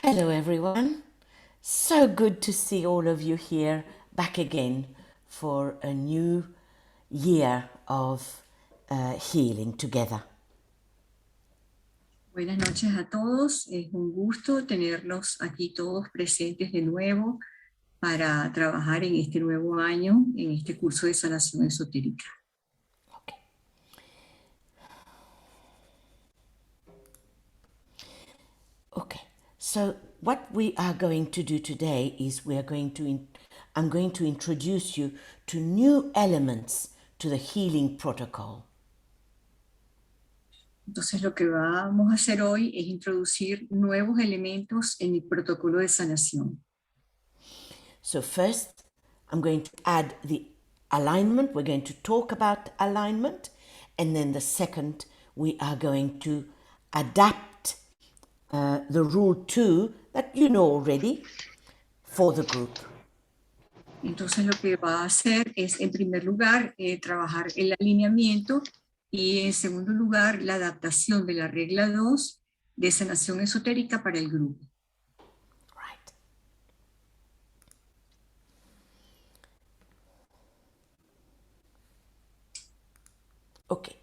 Hello everyone. So good to see all of you here back again for a new year of healing together. Buenas noches a todos. Es un gusto tenerlos aquí todos presentes de nuevo para trabajar en este nuevo año, en este curso de sanación esotérica. Okay. Okay. So what we are going to do today is I'm going to introduce you to new elements to the healing protocol. Entonces lo que vamos a hacer hoy es introducir nuevos elementos en el protocolo de sanación. So first, I'm going to add the alignment. We're going to talk about alignment. And then the second, we are going to adapt the rule 2 that you know already for the group. Entonces lo que va a hacer es, en primer lugar, trabajar el alineamiento y, en segundo lugar, la adaptación de la regla 2 de sanación esotérica para el grupo. Right. Okay.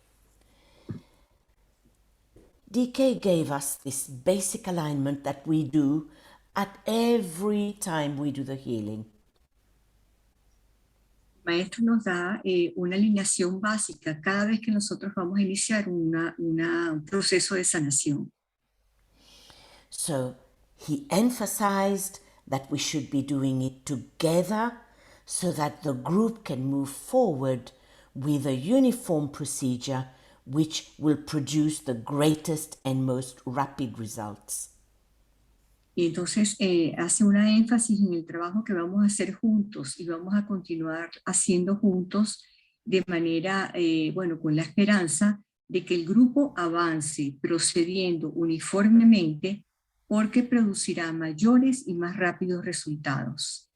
DK gave us this basic alignment that we do at every time we do the healing. El maestro nos da una alineación básica cada vez que nosotros vamos a iniciar un proceso de sanación. So he emphasized that we should be doing it together so that the group can move forward with a uniform procedure which will produce the greatest and most rapid results. Y entonces hace una énfasis en el trabajo que vamos a hacer juntos y vamos a continuar haciendo juntos de manera, con la esperanza de que el grupo avance procediendo uniformemente porque producirá mayores y más rápidos resultados.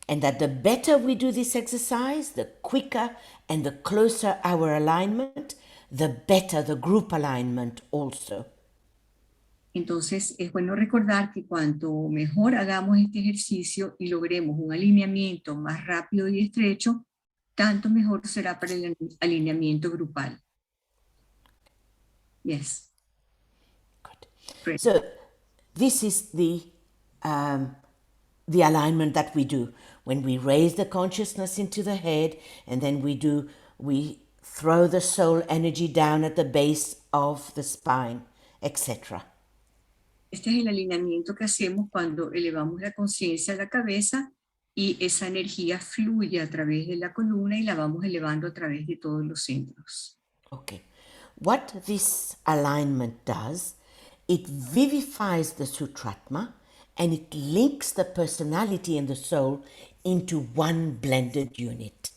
And that the better we do this exercise, the quicker and the closer our alignment, the better the group alignment also. Entonces es bueno recordar que cuanto mejor hagamos este ejercicio y logremos un alineamiento más rápido y estrecho, tanto mejor será para el alineamiento grupal. Yes. Good. Great. So this is the alignment that we do when we raise the consciousness into the head, and then we throw the soul energy down at the base of the spine, etc. Este es el alineamiento que hacemos cuando elevamos la conciencia a la cabeza y esa energía fluye a través de la columna y la vamos elevando a través de todos los centros. Okay. What this alignment does, it vivifies the Sutratma and it links the personality and the soul into one blended unit.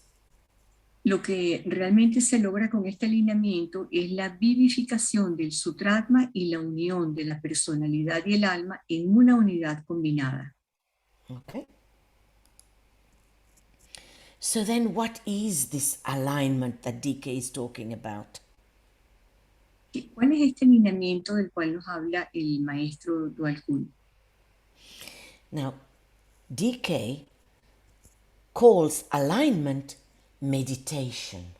Lo que realmente se logra con este alineamiento es la vivificación del sutratma y la unión de la personalidad y el alma en una unidad combinada. Okay. So then what is this alignment that DK is talking about? ¿Cuál es este alineamiento del cual nos habla el maestro Dualkul? Now, DK calls alignment meditation.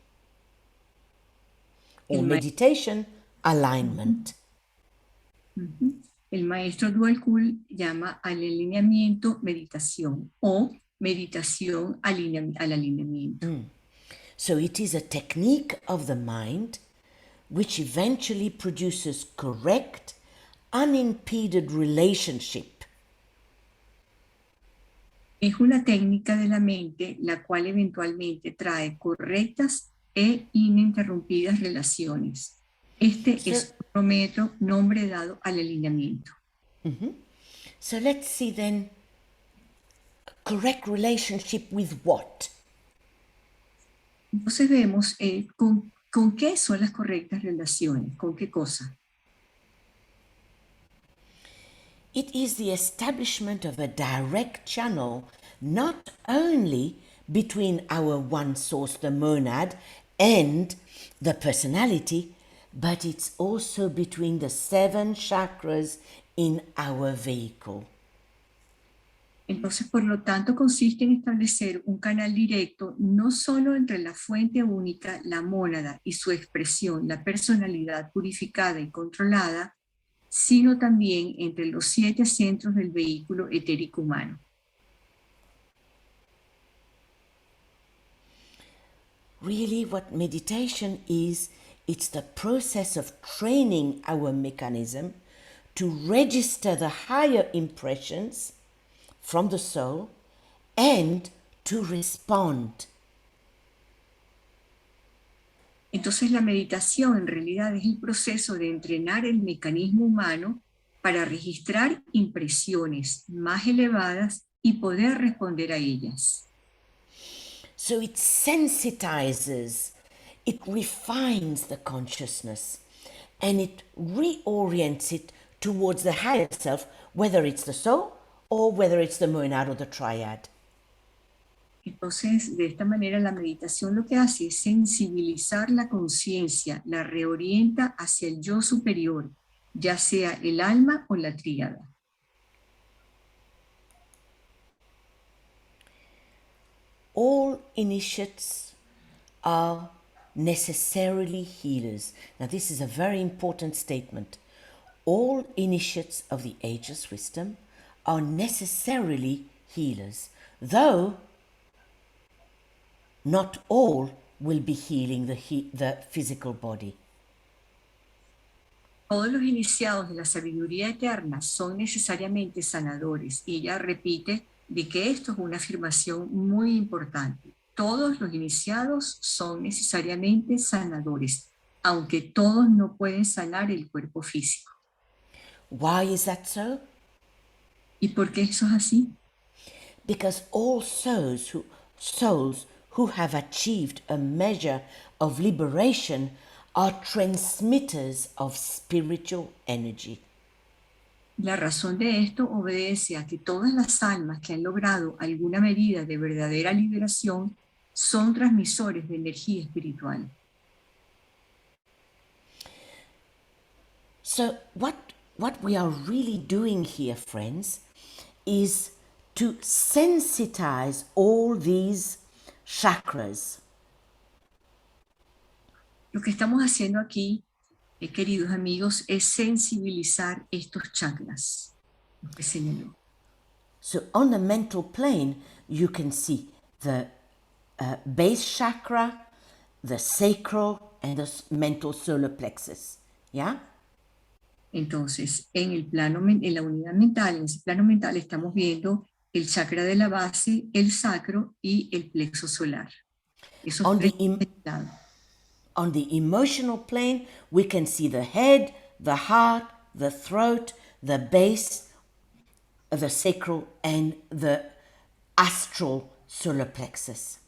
Or meditation alignment. El maestro Dualkul llama al alineamiento meditación o meditación al alineamiento. So it is a technique of the mind which eventually produces correct, unimpeded relationship. Es una técnica de la mente la cual eventualmente trae correctas e ininterrumpidas relaciones. Este es otro nombre dado al alineamiento. So let's see then, correct relationship with what? Entonces vemos con qué son las correctas relaciones, con qué cosa. It is the establishment of a direct channel, not only between our one source, the monad, and the personality, but it's also between the 7 chakras in our vehicle. Entonces, por lo tanto, consiste en establecer un canal directo no solo entre la fuente única, la mónada, y su expresión, la personalidad purificada y controlada, sino también entre los 7 centros del vehículo etérico humano. Really, what meditation is, it's the process of training our mechanism to register the higher impressions from the soul and to respond. Entonces la meditación en realidad es el proceso de entrenar el mecanismo humano para registrar impresiones más elevadas y poder responder a ellas. So it sensitizes, it refines the consciousness, and it reorients it towards the higher self, whether it's the soul or whether it's the monad or the triad. Entonces, de esta manera la meditación lo que hace es sensibilizar la conciencia, la reorienta hacia el yo superior, ya sea el alma o la tríada. All initiates are necessarily healers. Now, this is a very important statement. All initiates of the ageless wisdom are necessarily healers, though not all will be healing the physical body. Todos los iniciados de la sabiduría eterna son necesariamente sanadores. Y ella repite de que esto es una afirmación muy importante. Todos los iniciados son necesariamente sanadores, aunque todos no pueden sanar el cuerpo físico. Why is that so? ¿Y por qué eso es así? Because all souls who have achieved a measure of liberation are transmitters of spiritual energy. La razón de esto obedece a que todas las almas que han logrado alguna medida de verdadera liberación son transmisores de energía espiritual. So what we are really doing here, friends, is to sensitize all these chakras. Lo que estamos haciendo aquí, queridos amigos, es sensibilizar estos chakras, lo que señaló. So on the mental plane, you can see the base chakra, the sacral, and the mental solar plexus. Yeah? Entonces, en el plano, en la unidad mental, en ese plano mental estamos viendo el chakra de la base, el sacro y el plexo solar. Esos On tres On the emotional plane, we can see the head, the heart, the throat, the base, the sacral, and the astral solar plexus.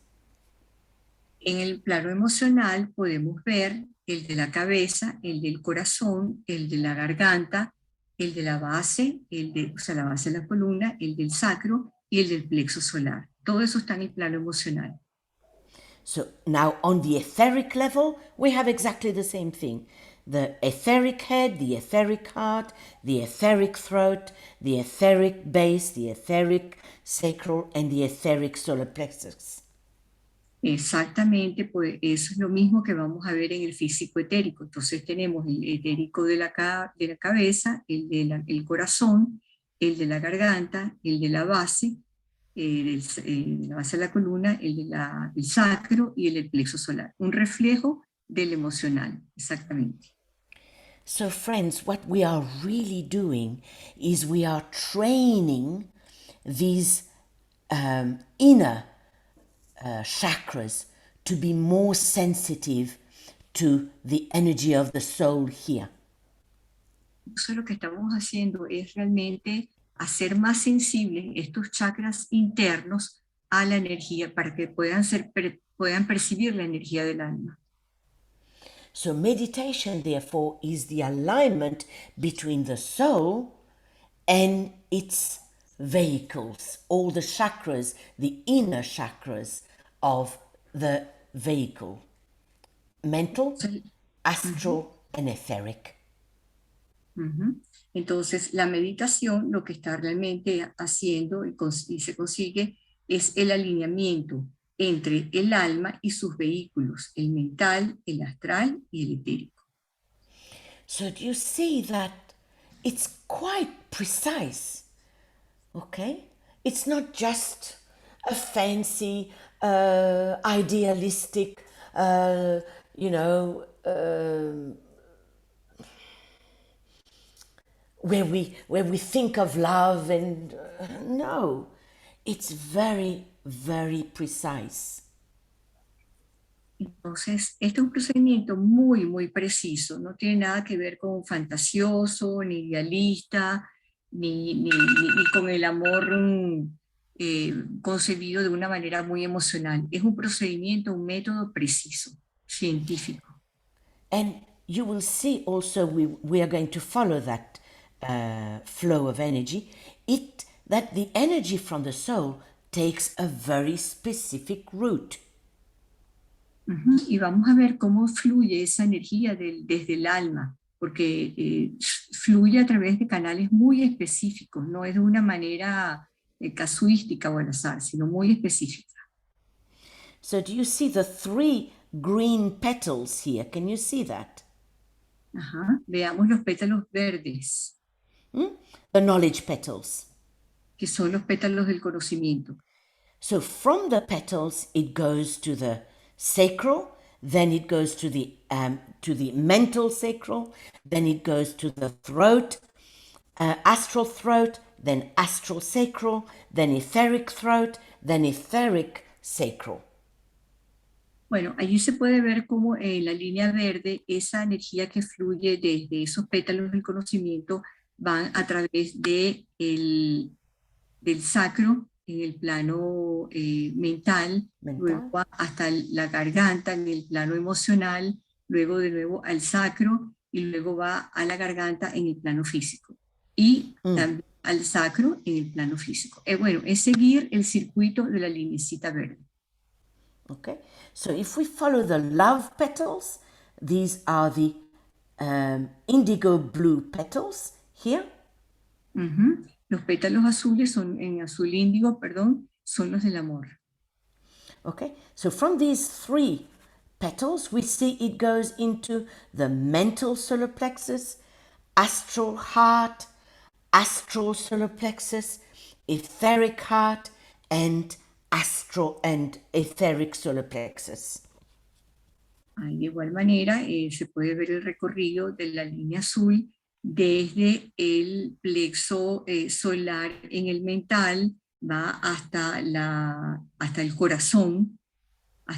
En el plano emocional podemos ver el de la cabeza, el del corazón, el de la garganta, el de la base, la base de la columna, el del sacro y el del plexo solar. Todo eso está en el plano emocional. So now on the etheric level, we have exactly the same thing. The etheric head, the etheric heart, the etheric throat, the etheric base, the etheric sacral, and the etheric solar plexus. Exactamente, pues eso es lo mismo que vamos a ver en el físico etérico. Entonces tenemos el etérico de la cabeza, el del corazón, el de la garganta, el de la base, de la base de la columna, el sacro y el del plexo solar. Un reflejo del emocional, exactamente. So friends, what we are really doing is we are training these inner chakras to be more sensitive to the energy of the soul here. Entonces lo que estamos haciendo es realmente hacer más sensibles estos chakras internos a la energía para que puedan percibir la energía del alma. So meditation, therefore, is the alignment between the soul and its vehicles, all the chakras, the inner chakras of the vehicle, mental, astral, and etheric. Ujú. Entonces, la meditación lo que está realmente haciendo y se consigue es el alineamiento entre el alma y sus vehículos, el mental, el astral y el etérico. So do you see that it's quite precise? Okay? It's not just a fancy, idealistic, you know, where we think of love and no, it's very, very precise. Entonces, este es un procedimiento muy, muy preciso, no tiene nada que ver con fantasioso, ni idealista, ni con el amor concebido de una manera muy emocional. Es un procedimiento, un método preciso, científico. And you will see also we are going to follow that flow of energy. That the energy from the soul takes a very specific route. Ujú. Y vamos a ver cómo fluye esa energía desde el alma, porque fluye a través de canales muy específicos, no es de una manera casuística o al azar, sino muy específica. So do you see the three green petals here? Can you see that? Ajá. Veamos los pétalos verdes, The knowledge petals. que son los pétalos del conocimiento. So from the petals, it goes to the sacral, then it goes to the mental sacral, then it goes to the throat, astral throat, then astral sacral, then etheric throat, then etheric sacral. Bueno, allí se puede ver cómo en la línea verde, esa energía que fluye desde esos pétalos del conocimiento van a través del sacro en el plano mental, luego Mental. va hasta la garganta en el plano emocional, luego de nuevo al sacro y luego va a la garganta en el plano físico. Y también al sacro en el plano físico. Bueno, es seguir el circuito de la linecita verde. Okay, so if we follow the love petals, these are the indigo blue petals here. Ujú. Los pétalos azules son en azul índigo, perdón, son los del amor. Okay, so from these three petals, we see it goes into the mental solar plexus, astral heart, astral solar plexus, etheric heart, and astral and etheric solar plexus. De igual manera, se puede ver el recorrido de la línea azul desde el plexo solar en el mental, va hasta el corazón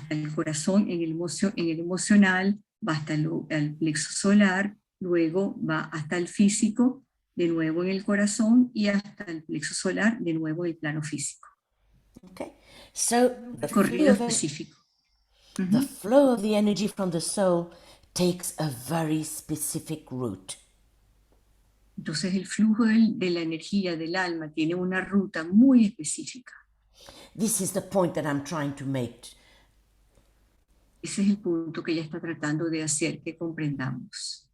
en en el emocional, va hasta el plexo solar, luego va hasta el físico, de nuevo en el corazón y hasta el plexo solar, de nuevo en el plano físico. Okay, so Recorrido específico. the flow of the energy from the soul takes a very specific route. Entonces el flujo de la energía del alma tiene una ruta muy específica. This is the point that I'm trying to make. Ese es el punto que ella está tratando de hacer que comprendamos.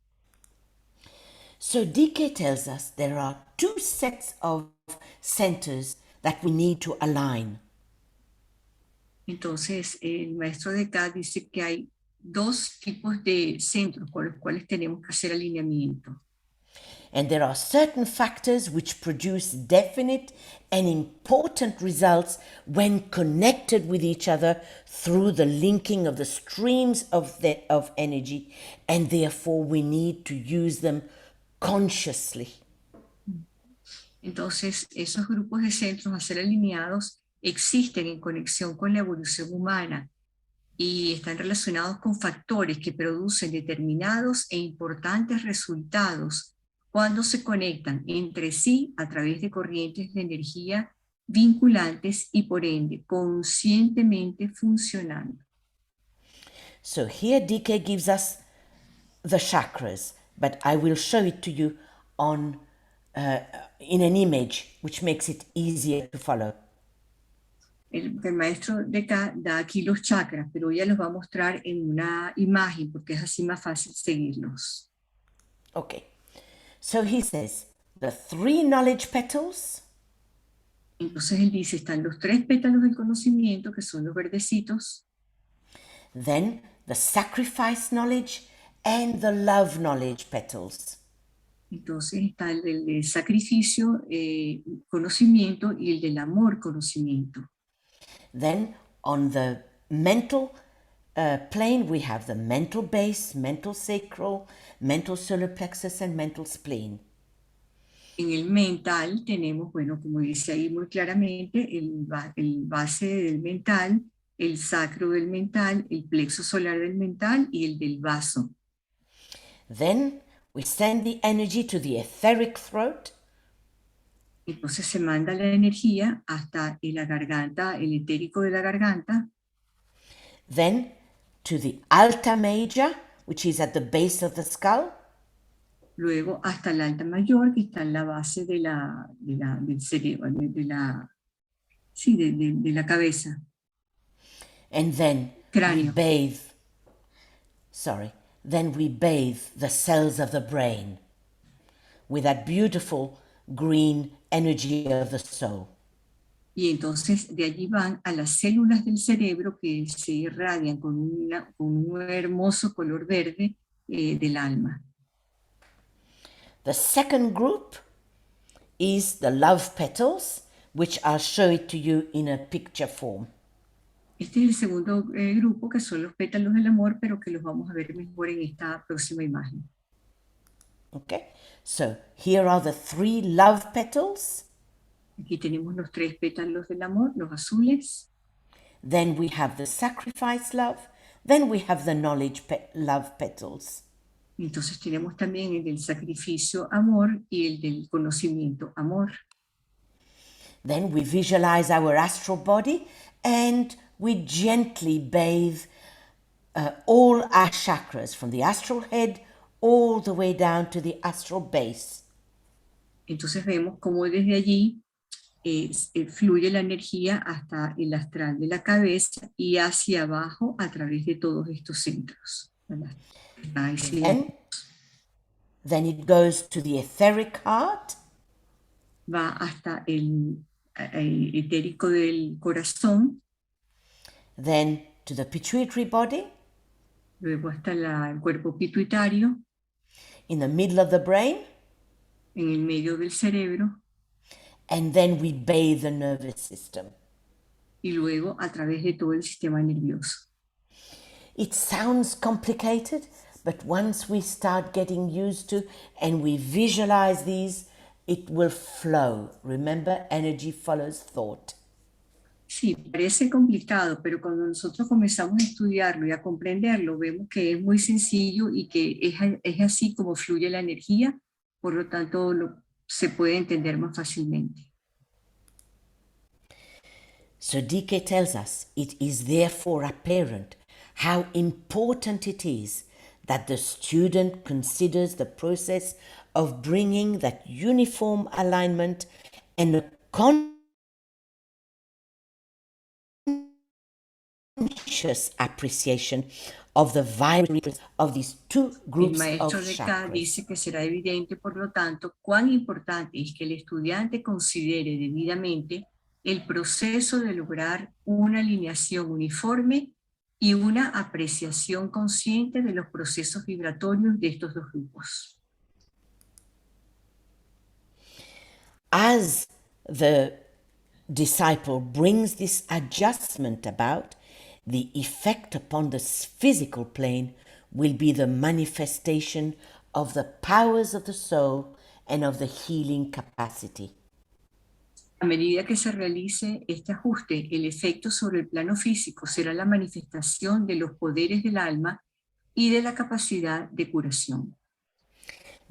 So DK tells us there are two sets of centers that we need to align. Entonces el maestro DK dice que hay dos tipos de centros con los cuales tenemos que hacer alineamiento. And there are certain factors which produce definite and important results when connected with each other through the linking of the streams of energy, and therefore we need to use them consciously. Entonces esos grupos de centros a ser alineados existen en conexión con la evolución humana y están relacionados con factores que producen determinados e importantes resultados cuando se conectan entre sí a través de corrientes de energía vinculantes y por ende conscientemente funcionando. So here DK gives us the chakras, but I will show it to you on in an image, which makes it easier to follow. El maestro DK da aquí los chakras, pero ella los va a mostrar en una imagen porque es así más fácil seguirlos. Okay. So he says, the three knowledge petals, Entonces él dice, están los tres pétalos del conocimiento, que son los verdecitos, then the sacrifice knowledge and the love knowledge petals. entonces está el del sacrificio, conocimiento, y el del amor, conocimiento. Then on the mental plane, we have the mental base, mental sacral, mental solar plexus, and mental spleen. En el mental tenemos, bueno, como dice ahí muy claramente, el base del mental, el sacro del mental, el plexo solar del mental y el del vaso. Then we send the energy to the etheric throat. Entonces se manda la energía hasta la garganta, el etérico de la garganta, Then to the alta major, which is at the base of the skull. luego hasta el alta mayor, que está en la base del cerebro, sí, de la cabeza, And then cráneo. then we bathe the cells of the brain with that beautiful green energy of the soul. Y entonces de allí van a las células del cerebro que se irradian con un hermoso color verde del alma. The second group is the love petals, which I'll show it to you in a picture form. Este es el segundo grupo, que son los pétalos del amor, pero que los vamos a ver mejor en esta próxima imagen. Okay, so here are the three love petals. Aquí tenemos los tres pétalos del amor, los azules. Then we have the sacrifice love. Then we have the knowledge love petals. Entonces tenemos también el del sacrificio amor y el del conocimiento amor. Then we visualize our astral body and we gently bathe all our chakras from the astral head all the way down to the astral base. Entonces vemos cómo desde allí fluye la energía hasta el astral de la cabeza y hacia abajo a través de todos estos centros. Then it goes to the etheric heart. Va hasta el etérico del corazón. Then to the pituitary body. Luego hasta el cuerpo pituitario. In the middle of the brain. En el medio del cerebro. And then we bathe the nervous system. Y luego a través de todo el sistema nervioso. It sounds complicated, but once we start getting used to and we visualize these, it will flow. Remember, energy follows thought. Sí, parece complicado, pero cuando nosotros comenzamos a estudiarlo y a comprenderlo, vemos que es muy sencillo y que es así como fluye la energía, por lo tanto se puede entender más fácilmente. So DK tells us it is therefore apparent how important it is that the student considers the process of bringing that uniform alignment and a conscious appreciation of the vibrations of these two groups El Maestro of DK chakras. dice que será evidente, por lo tanto, cuán importante es que el estudiante considere debidamente el proceso de lograr una alineación uniforme y una apreciación consciente de los procesos vibratorios de estos dos grupos. As the disciple brings this adjustment about, the effect upon the physical plane will be the manifestation of the powers of the soul and of the healing capacity. A medida que se realice este ajuste, el efecto sobre el plano físico será la manifestación de los poderes del alma y de la capacidad de curación.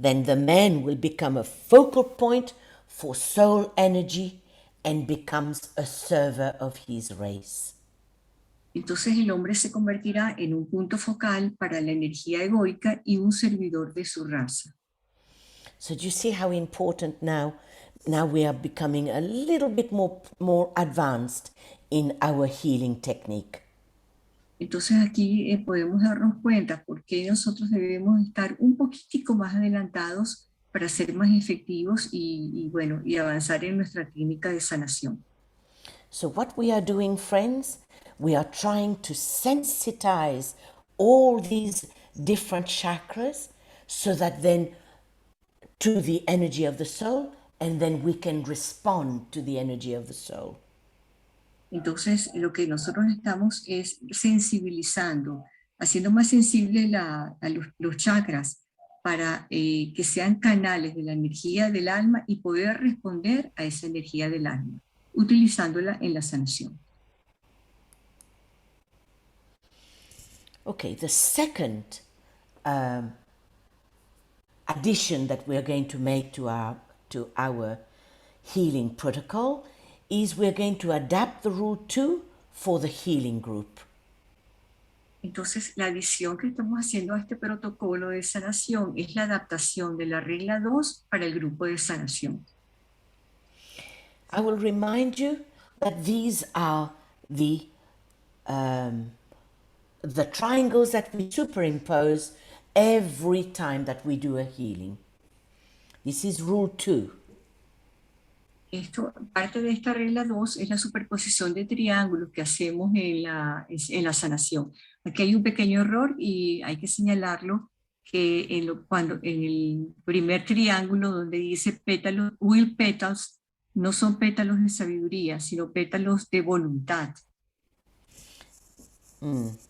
Then the man will become a focal point for soul energy and becomes a server of his race. Entonces el hombre se convertirá en un punto focal para la energía egoica y un servidor de su raza. So do you see how important now we are becoming a little bit more advanced in our healing technique? Entonces aquí podemos darnos cuenta por qué nosotros debemos estar un poquitico más adelantados para ser más efectivos y bueno, y avanzar en nuestra técnica de sanación. So what we are doing, friends, we are trying to sensitize all these different chakras so that then to the energy of the soul, and then we can respond to the energy of the soul. Entonces, lo que nosotros estamos es sensibilizando, haciendo más sensibles los chakras para que sean canales de la energía del alma y poder responder a esa energía del alma, utilizándola en la sanación. Okay, the second addition that we are going to make to our healing protocol is we're going to adapt the rule 2 for the healing group. Entonces, la adición que estamos haciendo a este protocolo de sanación es la adaptación de la regla 2 para el grupo de sanación. I will remind you that these are the triangles that we superimpose every time that we do a healing. This is rule 2. Parte de esta regla 2 es la superposición de triángulos que hacemos en la sanación. Aquí hay un pequeño error y hay que señalarlo, que cuando en el primer triángulo donde dice pétalos, will petals, no son pétalos de sabiduría, sino pétalos de voluntad.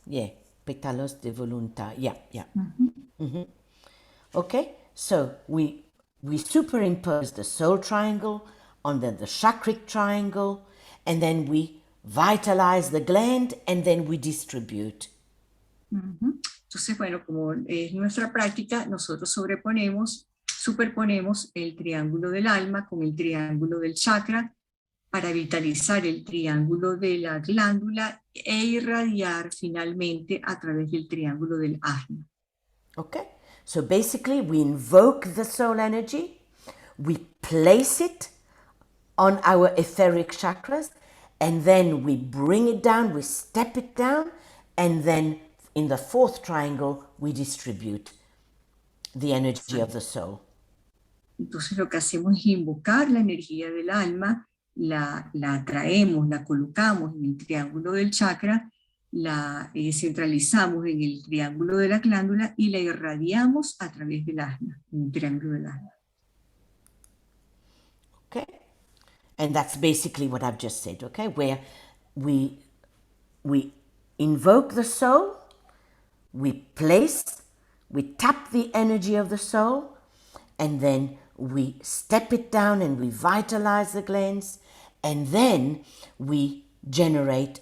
Yeah, pétalos de voluntad. Yeah. Okay, so we superimpose the soul triangle on the chakric triangle, and then we vitalize the gland, and then we distribute. Entonces, bueno, como es nuestra práctica, nosotros superponemos el triángulo del alma con el triángulo del chakra para vitalizar el triángulo de la glándula e irradiar finalmente a través del triángulo del asna. Okay, so basically we invoke the soul energy, we place it on our etheric chakras, and then we bring it down, we step it down, and then in the fourth triangle we distribute the energy of the soul. Entonces lo que hacemos es invocar la energía del alma, la atraemos, la colocamos en el triángulo del chakra, la centralizamos en el triángulo de la glándula y la irradiamos a través del asna, en el triángulo del asna. Okay, and that's basically what I've just said, okay, where we invoke the soul, we tap the energy of the soul, and then we step it down and we vitalize the glands, and then we direct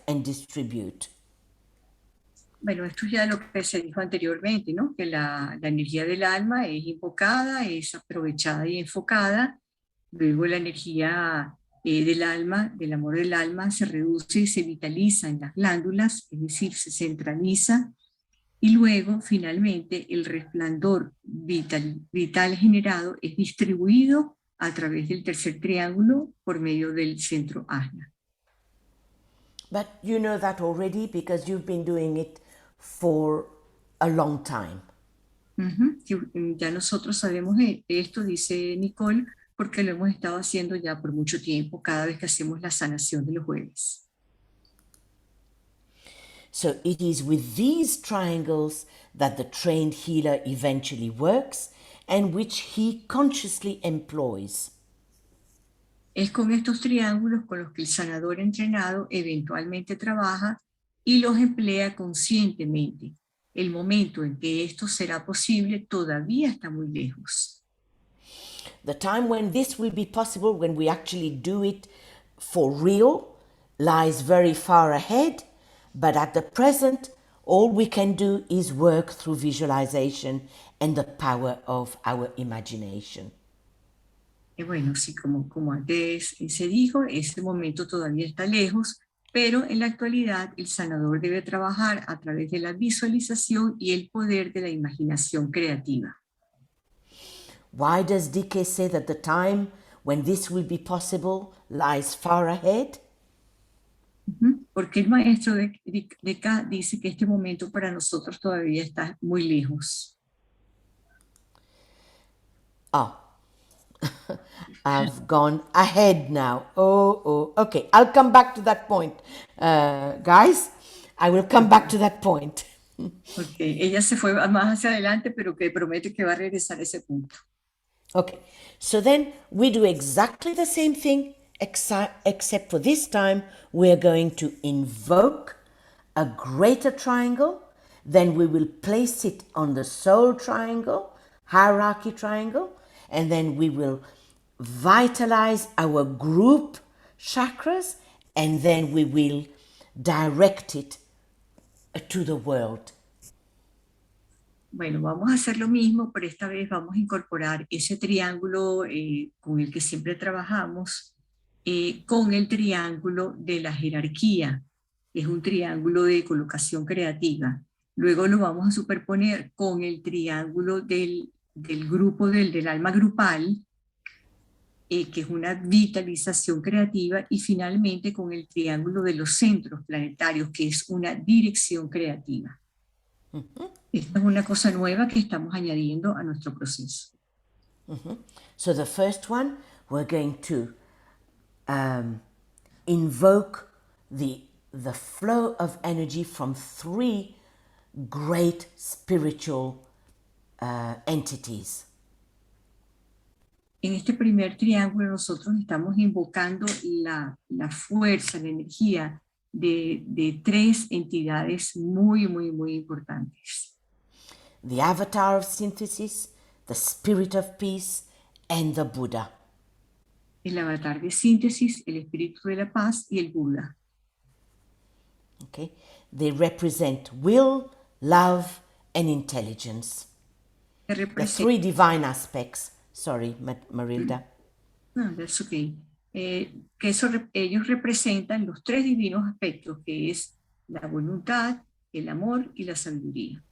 and distribute. Bueno, esto ya lo que se dijo anteriormente, ¿no? Que la energía del alma es invocada, es aprovechada y enfocada. Luego la energía del alma, del amor del alma, se reduce y se vitaliza en las glándulas, es decir, se centraliza. Y luego, finalmente, el resplandor vital generado es distribuido a través del tercer triángulo por medio del centro asna. But you know that already because you've been doing it for a long time. Ya nosotros sabemos esto, dice Nicole, porque lo hemos estado haciendo ya por mucho tiempo, cada vez que hacemos la sanación de los jueves. So it is with these triangles that the trained healer eventually works and which he consciously employs. Es con estos triángulos con los que el sanador entrenado eventualmente trabaja y los emplea conscientemente. El momento en que esto será posible todavía está muy lejos. The time when this will be possible, when we actually do it for real, lies very far ahead, but at the present, all we can do is work through visualization and the power of our imagination. Bueno, sí, como antes se dijo, ese momento todavía está lejos, pero en la actualidad el sanador debe trabajar a través de la visualización y el poder de la imaginación creativa. Why does DK say that the time when this will be possible lies far ahead? Porque el maestro DK dice que este momento para nosotros todavía está muy lejos. Oh, I've gone ahead now. Okay. I'll come back to that point. Guys, I will come back to that point. Ok, ella se fue más hacia adelante, pero que promete que va a regresar a ese punto. Okay, so then we do exactly the same thing, except for this time we're going to invoke a greater triangle, then we will place it on the soul triangle, hierarchy triangle, and then we will vitalize our group chakras, and then we will direct it to the world. Bueno, vamos a hacer lo mismo, pero esta vez vamos a incorporar ese triángulo con el que siempre trabajamos, con el triángulo de la jerarquía, que es un triángulo de colocación creativa. Luego lo vamos a superponer con el triángulo del grupo del alma grupal, que es una vitalización creativa, y finalmente con el triángulo de los centros planetarios, que es una dirección creativa. Esta es una cosa nueva que estamos añadiendo a nuestro proceso. So the first one, we're going to invoke the flow of energy from three great spiritual entities. En este primer triángulo nosotros estamos invocando la fuerza, la energía de tres entidades muy, muy, muy importantes. The avatar of synthesis, the spirit of peace, and the Buddha. El avatar de síntesis, el espíritu de la paz y el Buda. Okay? They represent will, love, and intelligence. The three divine aspects. Sorry, Marilda. No, that's okay. Ellos representan los tres divinos aspectos, que es la voluntad, el amor y la sabiduría.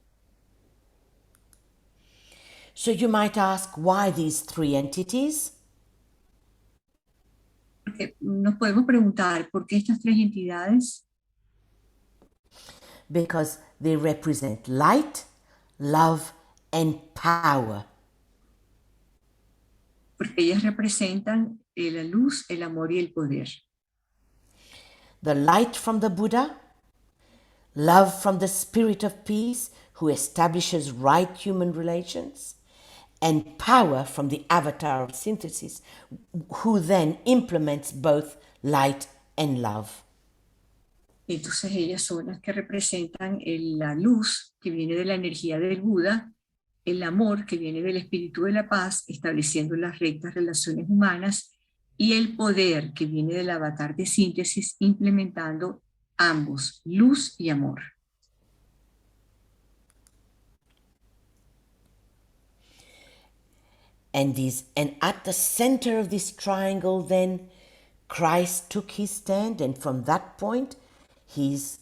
So you might ask, why these three entities? Porque nos podemos preguntar, ¿por qué estas tres entidades? Because they represent light, love, and power. Porque ellas representan la luz, el amor y el poder. The light from the Buddha, love from the spirit of peace, who establishes right human relations, and power from the avatar of synthesis, who then implements both light and love. Entonces ellas son las que representan la luz que viene de la energía del Buda, el amor que viene del espíritu de la paz, estableciendo las rectas relaciones humanas, y el poder que viene del avatar de síntesis, implementando ambos, luz y amor. And at the center of this triangle, then, Christ took his stand, and from that moment, his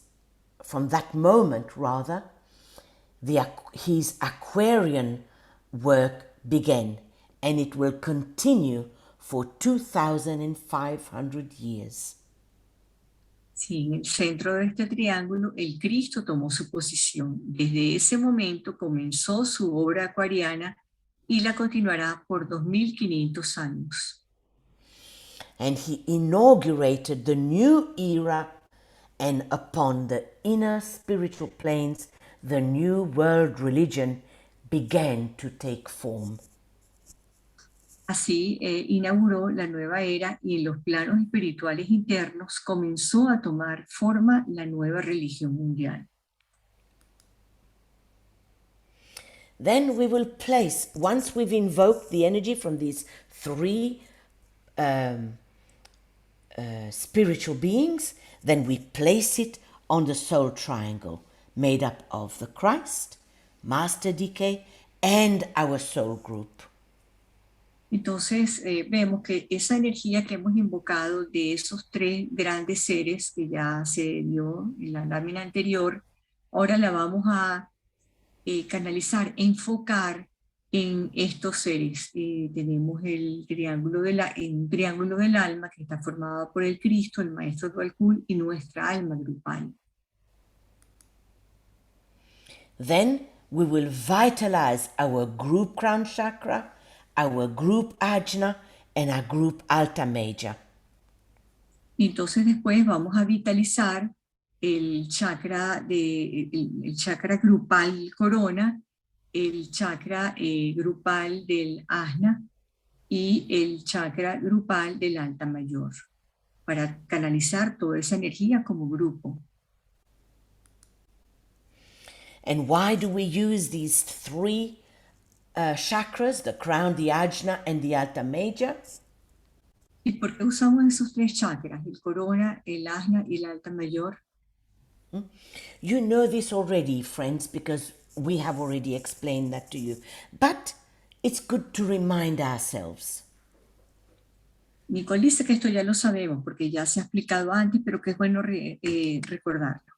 Aquarian work began, and it will continue for 2,500 years. Sí, en el centro de este triángulo, el Cristo tomó su posición. Desde ese momento comenzó su obra acuariana y la continuará por 2500 años. And he inaugurated the new era, and upon the inner spiritual planes, the new world religion began to take form. Así inauguró la nueva era y en los planos espirituales internos comenzó a tomar forma la nueva religión mundial. Then we will place, once we've invoked the energy from these three spiritual beings, then we place it on the soul triangle, made up of the Christ, Master DK, and our soul group. Entonces vemos que esa energía que hemos invocado de esos tres grandes seres que ya se dio en la lámina anterior, ahora la vamos a canalizar, enfocar en estos seres. Tenemos un triángulo del alma que está formado por el Cristo, el Maestro DK y nuestra alma grupal. Then we will vitalize our group crown chakra, our group ajna, and our group alta major. Y entonces después vamos a vitalizar el chakra, el chakra grupal corona, el chakra grupal del ajna y el chakra grupal del alta mayor, para canalizar toda esa energía como grupo. And why do we use these three chakras, the crown, the ajna, and the alta major? ¿Y por qué usamos esos tres chakras, el corona, el ajna y el alta mayor? You know this already, friends, because we have already explained that to you. But it's good to remind ourselves. Nicole dice que esto ya lo sabemos porque ya se ha explicado antes, pero que es bueno recordarlo.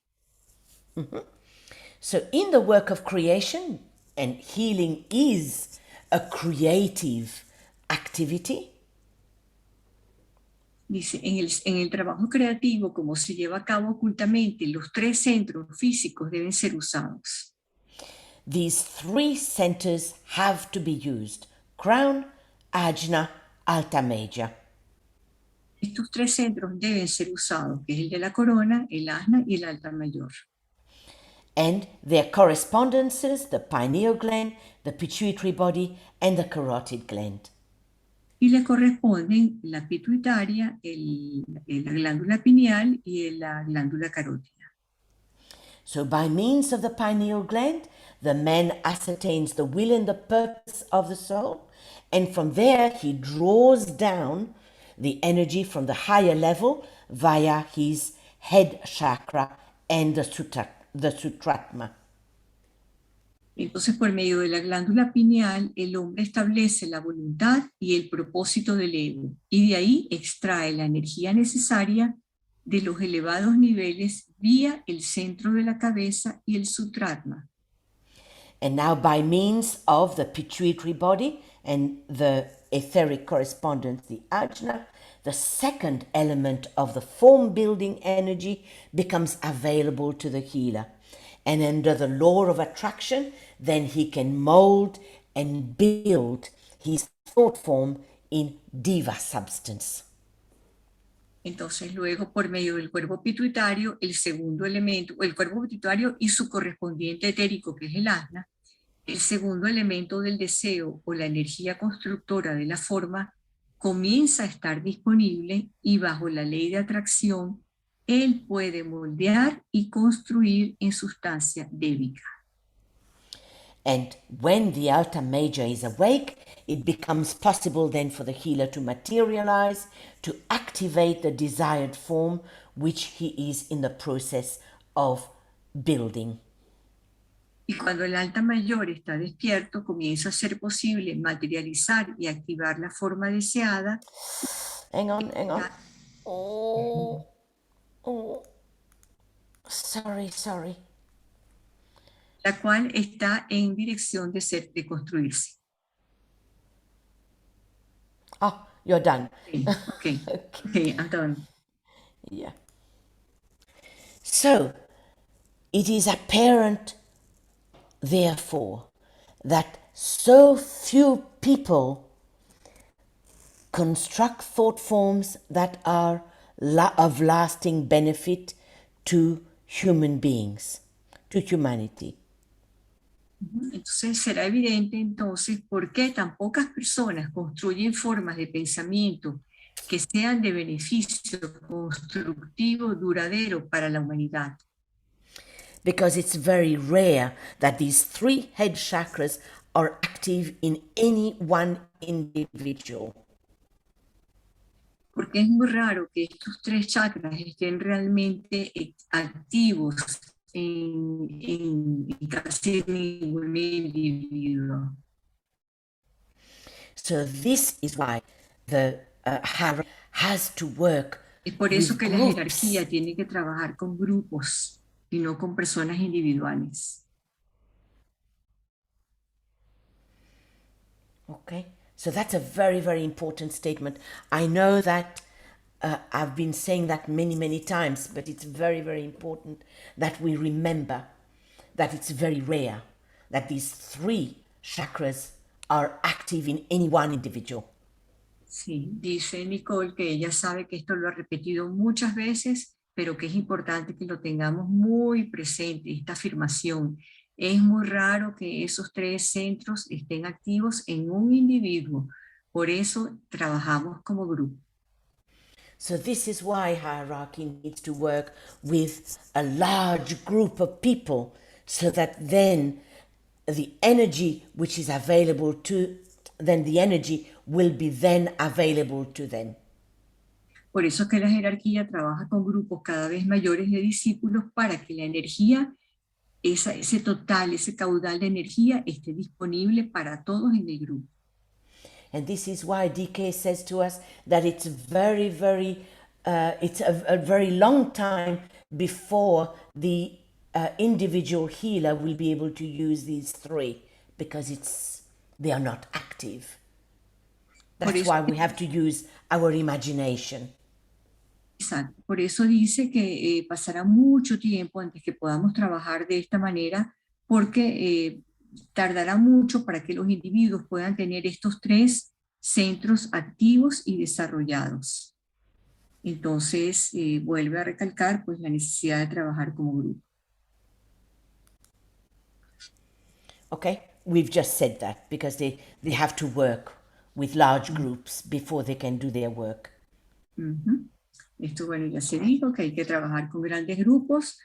So, in the work of creation, and healing is a creative activity, Dice, en el trabajo creativo, como se lleva a cabo ocultamente, los tres centros físicos deben ser usados. these three centers have to be used: crown, ajna, alta major. Estos tres centros deben ser usados, que es el de la corona, el ajna y el alta mayor. And their correspondences, the pineal gland, the pituitary body, and the carotid gland. Y le corresponden la pituitaria, la glándula pineal y la glándula carótida. So, by means of the pineal gland, the man ascertains the will and the purpose of the soul, and from there he draws down the energy from the higher level via his head chakra and the sutratma. Entonces, por medio de la glándula pineal, el hombre establece la voluntad y el propósito del ego, y de ahí extrae la energía necesaria de los elevados niveles vía el centro de la cabeza y el sutratma. And now, by means of the pituitary body and the etheric correspondence, the ajna, the second element of the form building energy becomes available to the healer. And under the law of attraction, then he can mold and build his thought form in diva substance. Entonces, luego, por medio del cuerpo pituitario, el segundo elemento, el cuerpo pituitario y su correspondiente etérico, que es el asna, el segundo elemento del deseo o la energía constructora de la forma, comienza a estar disponible y bajo la ley de atracción, él puede moldear y construir en sustancia débica. And when the alta major is awake, it becomes possible then for the healer to materialize, to activate the desired form which he is in the process of building. Y cuando el alta mayor está despierto, comienza a ser posible materializar y activar la forma deseada. Hang on. Oh, sorry. La cual está en dirección de construirse. Oh, you're done. Okay, I'm done. Yeah. So, it is apparent, therefore, that so few people construct thought forms that are of lasting benefit to human beings, to humanity. Entonces será evidente entonces por qué tan pocas personas construyen formas de pensamiento que sean de beneficio constructivo duradero para la humanidad. Because it's very rare that these three head chakras are active in any one individual. Porque es muy raro que estos tres chakras estén realmente activos en casi ningún individuo. So this is why the hierarchy has to work. Es por eso que la groups. jerarquía tiene que trabajar con grupos y no con personas individuales. Okay, so that's a very, very important statement. I know that I've been saying that many times, but it's very, very important that we remember that it's very rare that these three chakras are active in any one individual. Sí, dice Nicole que ella sabe que esto lo ha repetido muchas veces, pero que es importante que lo tengamos muy presente, esta afirmación. Es muy raro que esos tres centros estén activos en un individuo, por eso trabajamos como grupo. So this is why hierarchy needs to work with a large group of people, so that then the energy which is available to then the energy will be then available to them. Por eso es que la jerarquía trabaja con grupos cada vez mayores de discípulos para que la energía, ese total, ese caudal de energía esté disponible para todos en el grupo. And this is why DK says to us that it's it's a very long time before the individual healer will be able to use these three, because they are not active. That's why we have to use our imagination. Exacto. Por eso dice que pasará mucho tiempo antes que podamos trabajar de esta manera, porque tardará mucho para que los individuos puedan tener estos tres centros activos y desarrollados. Entonces, vuelve a recalcar pues, la necesidad de trabajar como grupo. Okay, we've just said that because they have to work with large groups before they can do their work. Esto, bueno, ya se dijo que hay que trabajar con grandes grupos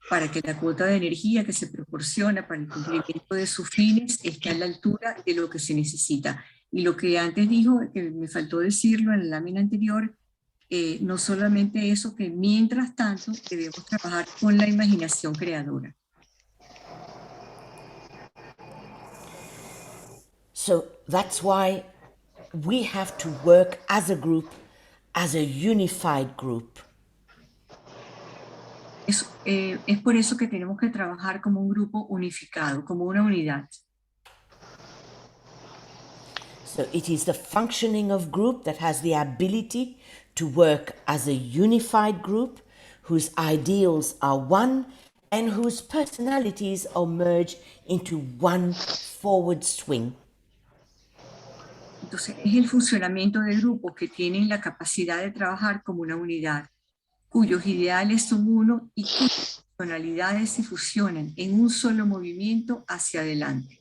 para que la cuota de energía que se proporciona para el cumplimiento de sus fines esté a la altura de lo que se necesita. Y lo que antes dijo, que me faltó decirlo en la lámina anterior, no solamente eso, que mientras tanto debemos trabajar con la imaginación creadora. So that's why we have to work as a group, as a unified group. Es por eso que tenemos que trabajar como un grupo unificado, como una unidad. So it is the functioning of group that has the ability to work as a unified group whose ideals are one and whose personalities are merged into one forward swing. Entonces, es el funcionamiento de grupos que tienen la capacidad de trabajar como una unidad, cuyos ideales son uno y cuyas personalidades se fusionan en un solo movimiento hacia adelante.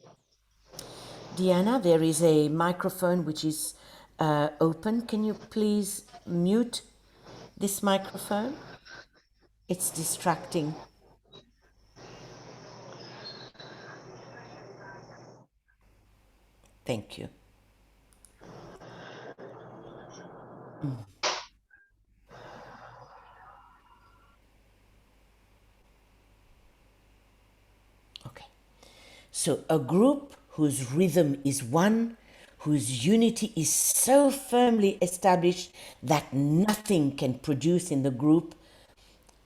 Diana, there is a microphone which is open. Can you please mute this microphone? It's distracting. Thank you. Okay. So a group whose rhythm is one, whose unity is so firmly established that nothing can produce in the group,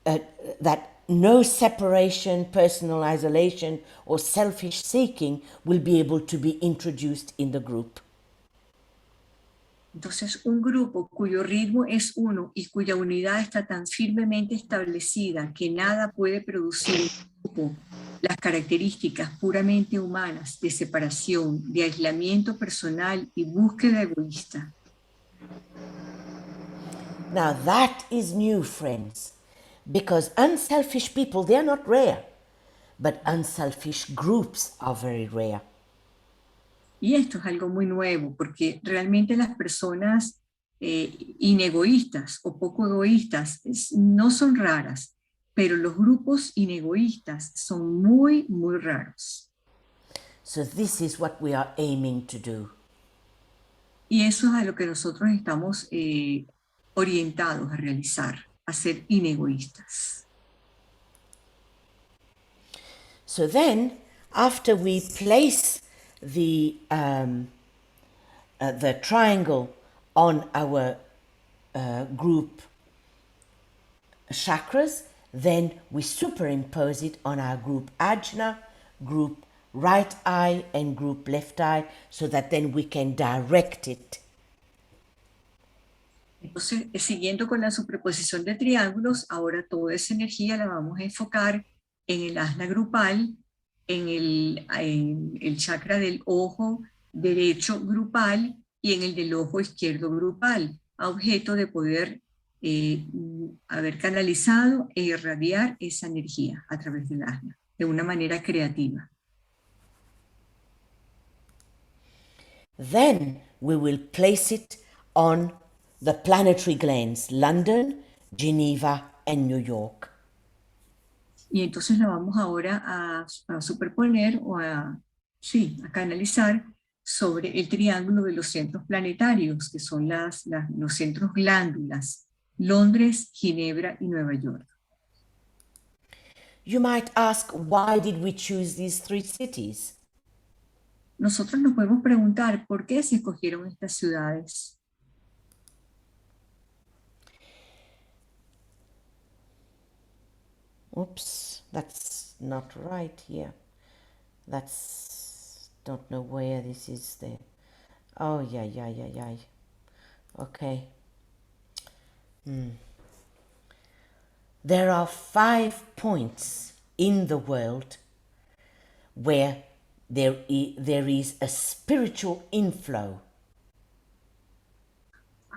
that no separation, personal isolation, or selfish seeking will be able to be introduced in the group. Entonces, un grupo cuyo ritmo es uno y cuya unidad está tan firmemente establecida que nada puede producir en el grupo las características puramente humanas de separación, de aislamiento personal y búsqueda egoísta. Now that is new, friends, because unselfish people, they are not rare, but unselfish groups are very rare. Y esto es algo muy nuevo, porque realmente las personas inegoístas o poco egoístas no son raras, pero los grupos inegoístas son muy, muy raros. So this is what we are aiming to do. Y eso es a lo que nosotros estamos orientados a realizar, a ser inegoístas. So then, after we place the triangle on our group chakras, then we superimpose it on our group ajna, group right eye and group left eye, so that then we can direct it. Entonces, siguiendo con la superposición de triángulos, ahora toda esa energía la vamos a enfocar en el asna grupal, en el chakra del ojo derecho grupal y en el del ojo izquierdo grupal, a objeto de poder haber canalizado e irradiar esa energía a través del asna, de una manera creativa. Then we will place it on the planetary glands, London, Geneva, and New York. Y entonces la vamos ahora a superponer o a canalizar sobre el triángulo de los centros planetarios, que son los centros glándulas, Londres, Ginebra y Nueva York. You might ask, why did we choose these three cities? Nosotros nos podemos preguntar por qué se escogieron estas ciudades. Oops, that's not right here. That's, don't know where this is there. Oh, yeah. Okay. There are 5 points in the world where there is a spiritual inflow.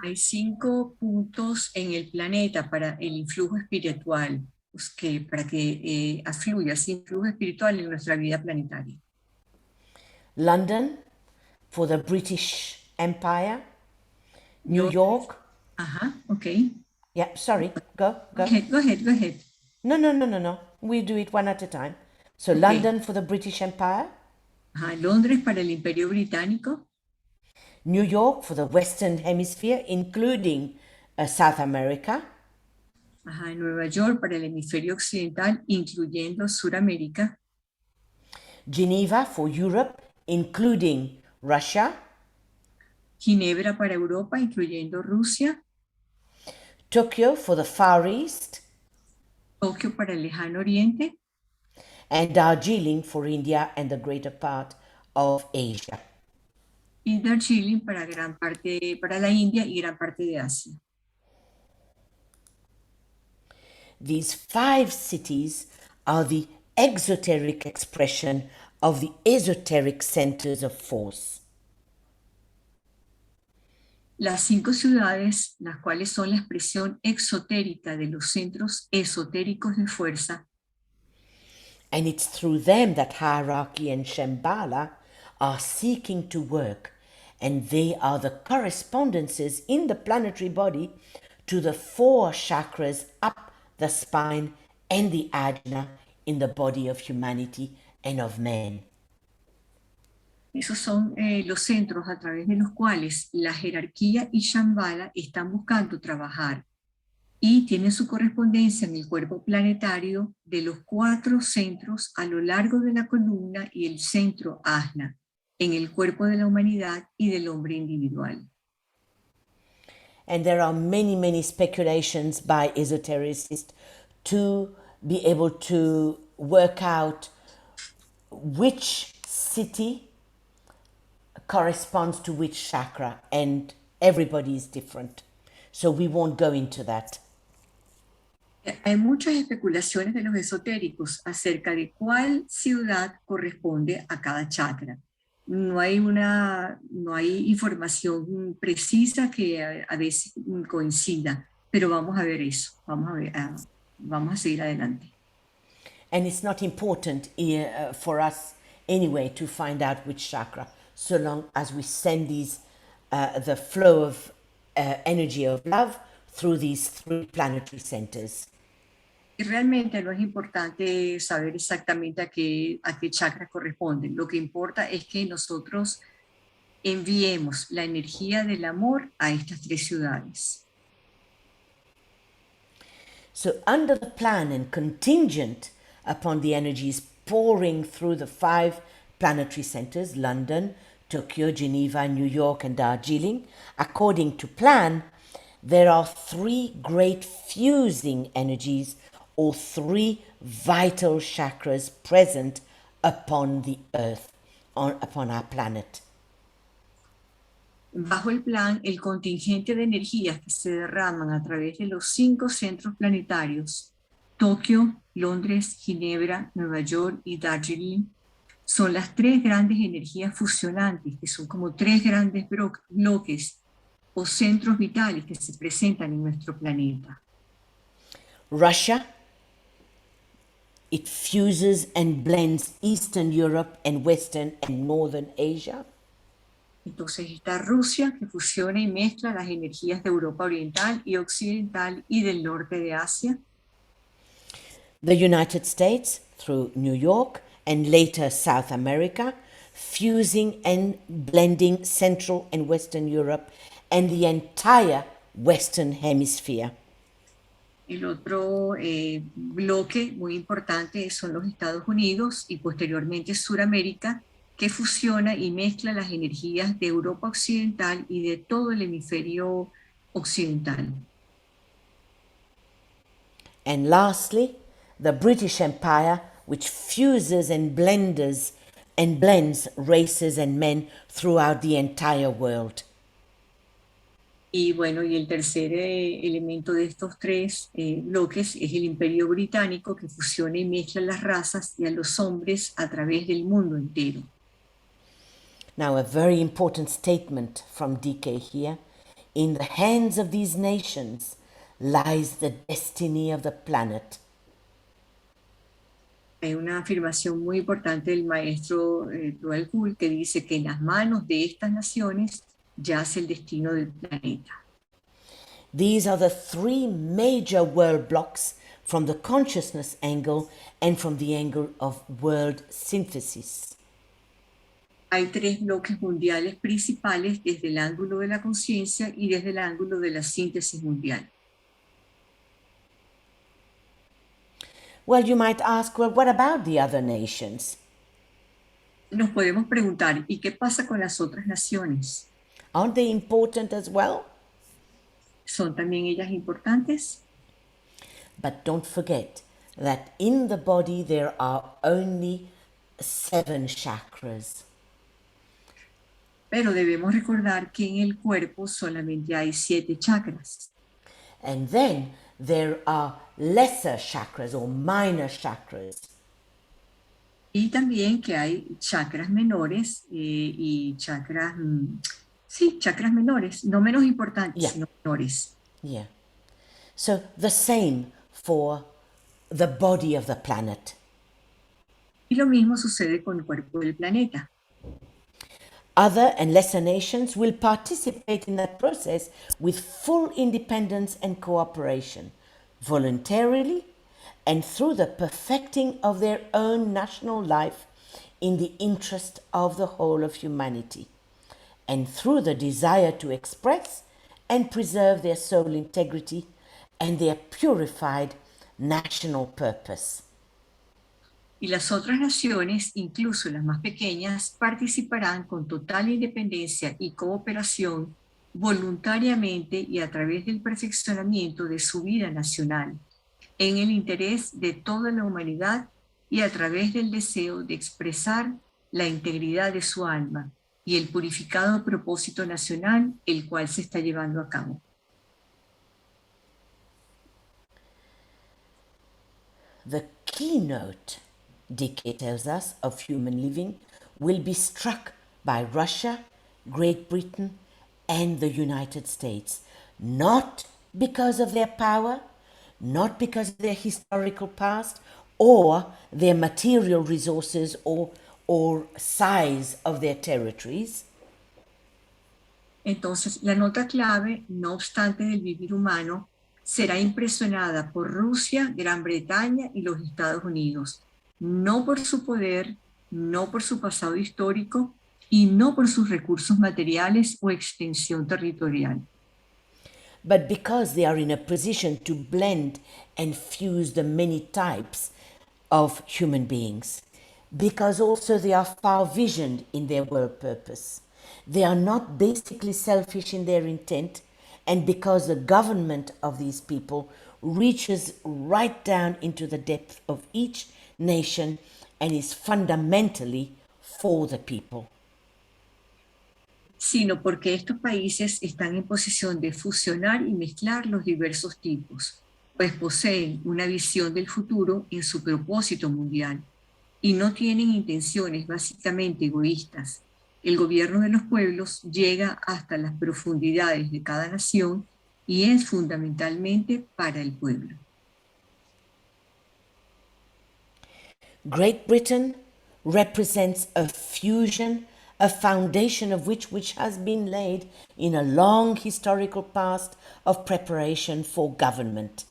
Hay 5 puntos en el planeta para el influjo espiritual, pues para que afluya ese influjo espiritual en nuestra vida planetaria. London for the British Empire. New York. Okay. Yeah, sorry, go. Go ahead. No. We do it one at a time. So okay. London for the British Empire. Londres para el Imperio Británico. New York for the Western Hemisphere, including South America. Nueva York para el hemisferio occidental, incluyendo Suramérica. Geneva for Europe, including Russia. Ginebra para Europa, incluyendo Rusia. Tokyo for the Far East. Tokio para el Lejano Oriente. And Darjeeling for India and the greater part of Asia. Y Darjeeling para la India y gran parte de Asia. These 5 cities are the exoteric expression of the esoteric centers of force. Las 5 ciudades, las cuales son la expresión exotérica de los centros esotéricos de fuerza. And it's through them that hierarchy and Shambhala are seeking to work, and they are the correspondences in the planetary body to the 4 chakras up the spine and the ajna in the body of humanity and of man. Esos son los centros a través de los cuales la jerarquía y Shambhala están buscando trabajar y tienen su correspondencia en el cuerpo planetario de los 4 centros a lo largo de la columna y el centro ajna en el cuerpo de la humanidad y del hombre individual. And there are many speculations by esotericists to be able to work out which city corresponds to which chakra, and everybody is different. So we won't go into that. Hay muchas especulaciones de los esotéricos acerca de cuál ciudad corresponde a cada chakra. No hay información precisa que a veces coincida, pero vamos a ver eso, vamos a seguir adelante. And it's not important for us anyway to find out which chakra, so long as we send the flow of energy of love through these 3 planetary centers. Y realmente no es importante saber exactamente a qué chakra corresponden. Lo que importa es que nosotros enviemos la energía del amor a estas 3 ciudades. So under the plan and contingent upon the energies pouring through the 5 planetary centers, London, Tokyo, Geneva, New York, and Darjeeling, according to plan, there are 3 great fusing energies or 3 vital chakras present upon the earth, upon our planet. Bajo el plan, el contingente de energías que se derraman a través de los 5 centros planetarios, Tokio, Londres, Ginebra, Nueva York y Darjeeling, son las tres grandes energías fusionantes, que son como tres grandes bloques o centros vitales que se presentan en nuestro planeta. Russia, it fuses and blends Eastern Europe and Western and Northern Asia. Entonces está Rusia, que fusiona y mezcla las energías de Europa Oriental y Occidental y del norte de Asia. The United States, through New York and later South America, fusing and blending Central and Western Europe and the entire Western Hemisphere. El otro bloque muy importante son los Estados Unidos y posteriormente Suramérica, que fusiona y mezcla las energías de Europa Occidental y de todo el hemisferio occidental. And lastly, the British Empire, which fuses and blends races and men throughout the entire world. Y bueno, y el tercer elemento de estos tres bloques es el Imperio Británico, que fusiona y mezcla las razas y a los hombres a través del mundo entero. Now, a very important statement from DK here. In the hands of these nations lies the destiny of the planet. Hay una afirmación muy importante del maestro DK que dice que en las manos de estas naciones yace el destino del planeta. These are the three major world blocks from the consciousness angle and from the angle of world synthesis. Hay tres bloques mundiales principales desde el ángulo de la conciencia y desde el ángulo de la síntesis mundial. Well, you might ask, well, what about the other nations? Nos podemos preguntar, ¿y qué pasa con las otras naciones? Aren't they important as well? ¿Son también ellas importantes? But don't forget that in the body there are only 7 chakras. Pero debemos recordar que en el cuerpo solamente hay 7 chakras. And then there are lesser chakras or minor chakras. Y también que hay chakras menores y chakras, chakras menores, no menos importantes, sino menores. Yeah. So the same for the body of the planet. Y lo mismo sucede con el cuerpo del planeta. Other and lesser nations will participate in that process with full independence and cooperation, voluntarily and through the perfecting of their own national life in the interest of the whole of humanity, and through the desire to express and preserve their soul integrity and their purified national purpose. Y las otras naciones, incluso las más pequeñas, participarán con total independencia y cooperación voluntariamente y a través del perfeccionamiento de su vida nacional, en el interés de toda la humanidad y a través del deseo de expresar la integridad de su alma y el purificado propósito nacional, el cual se está llevando a cabo. The keynote, DK tells us, of human living will be struck by Russia, Great Britain, and the United States, not because of their power, not because of their historical past, or their material resources or size of their territories. Entonces, la nota clave, no obstante del vivir humano, será impresionada por Rusia, Gran Bretaña y los Estados Unidos, no por su poder, no por su pasado histórico y no por sus recursos materiales o extensión territorial. But because they are in a position to blend and fuse the many types of human beings, because also they are far-visioned in their world purpose. They are not basically selfish in their intent, and because the government of these people reaches right down into the depth of each nation and is fundamentally for the people. Sino porque estos países están en posición de fusionar y mezclar los diversos tipos, pues poseen una visión del futuro en su propósito mundial, y no tienen intenciones básicamente egoístas. El gobierno de los pueblos llega hasta las profundidades de cada nación y es fundamentalmente para el pueblo. Great Britain represents a fusion, a foundation of which has been laid in a long historical past of preparation for government.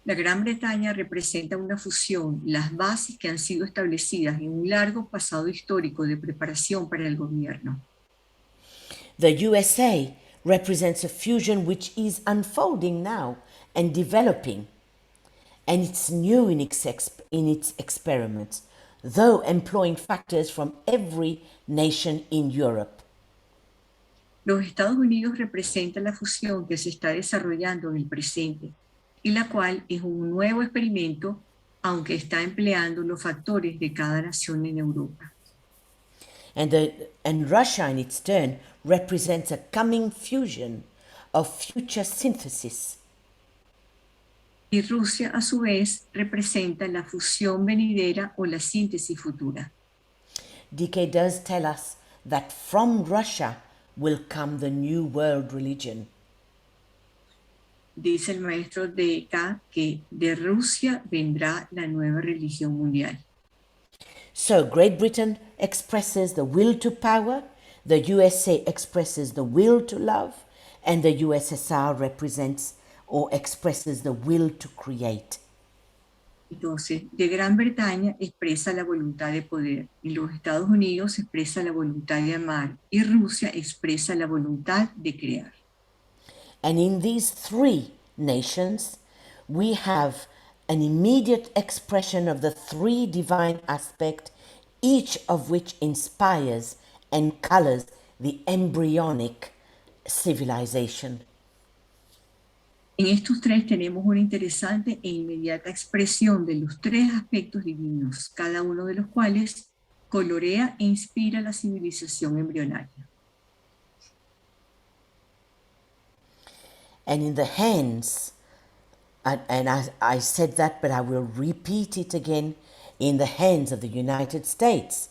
La Gran Bretaña representa una fusión, las bases que han sido establecidas en un largo pasado histórico de preparación para el gobierno. The USA represents a fusion which is unfolding now and developing, and it's new in its experiments, though employing factors from every nation in Europe. Los Estados Unidos representan la fusión que se está desarrollando en el presente, y la cual es un nuevo experimento, aunque está empleando los factores de cada nación en Europa. And Russia, in its turn, represents a coming fusion of future synthesis. Y Rusia, a su vez, representa la fusión venidera o la síntesis futura. DK does tell us that from Russia will come the new world religion. Dice el maestro DK que de Rusia vendrá la nueva religión mundial. So Great Britain expresses the will to power, the USA expresses the will to love, and the USSR represents or expresses the will to create. Entonces, de Gran Bretaña expresa la voluntad de poder, y los Estados Unidos expresa la voluntad de amar, y Rusia expresa la voluntad de crear. And in these three nations, we have an immediate expression of the three divine aspects, each of which inspires and colors the embryonic civilization. En estos tres tenemos una interesante e inmediata expresión de los tres aspectos divinos, cada uno de los cuales colorea e inspira la civilización embrionaria. And in the hands, and I said that, but I will repeat it again, in the hands of the United States,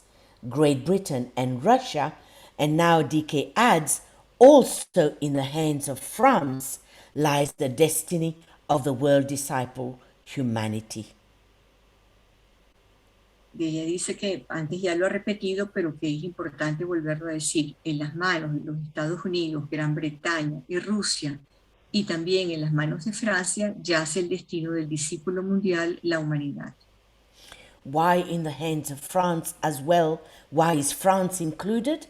Great Britain, and Russia, and now DK adds, also in the hands of France lies the destiny of the world disciple humanity. Y ella dice que antes ya lo ha repetido, pero que es importante volverlo a decir, en las manos de los Estados Unidos, Gran Bretaña y Rusia, y también en las manos de Francia, yace el destino del discípulo mundial, la humanidad. Why in the hands of France as well? Why is France included?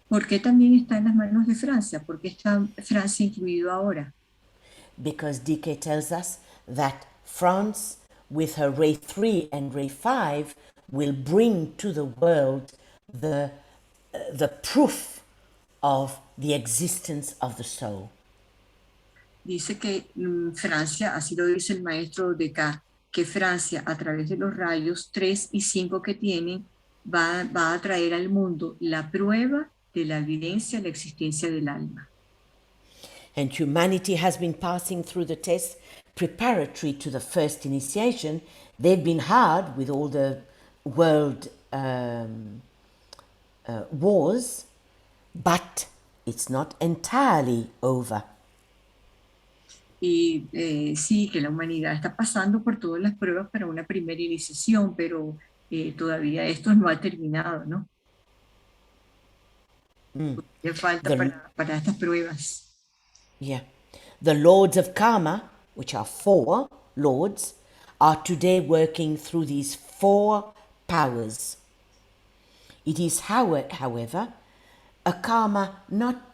¿Por qué también está en las manos de Francia? ¿Por qué está Francia incluido ahora? Because DK tells us that France, with her Ray 3 and Ray 5, will bring to the world the proof of the existence of the soul. Dice que Francia, así lo dice el maestro DK, que Francia, a través de los rayos 3 y 5 que tienen, va a traer al mundo la prueba de la evidencia de la existencia del alma. And humanity has been passing through the tests preparatory to the first initiation. They've been hard with all the world wars, but it's not entirely over. Y sí, que la humanidad está pasando por todas las pruebas para una primera iniciación, pero todavía esto no ha terminado, ¿no? Le falta para estas pruebas. Yeah. The lords of karma, which are 4 lords, are today working through these 4 powers. It is, however, a karma not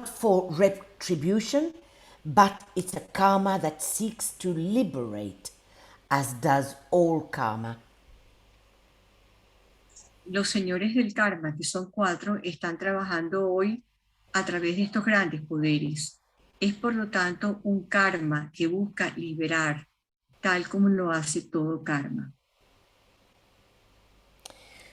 for retribution, but it's a karma that seeks to liberate, as does all karma. Los señores del karma, que son 4, están trabajando hoy a través de estos grandes poderes. Es por lo tanto un karma que busca liberar, tal como lo hace todo karma.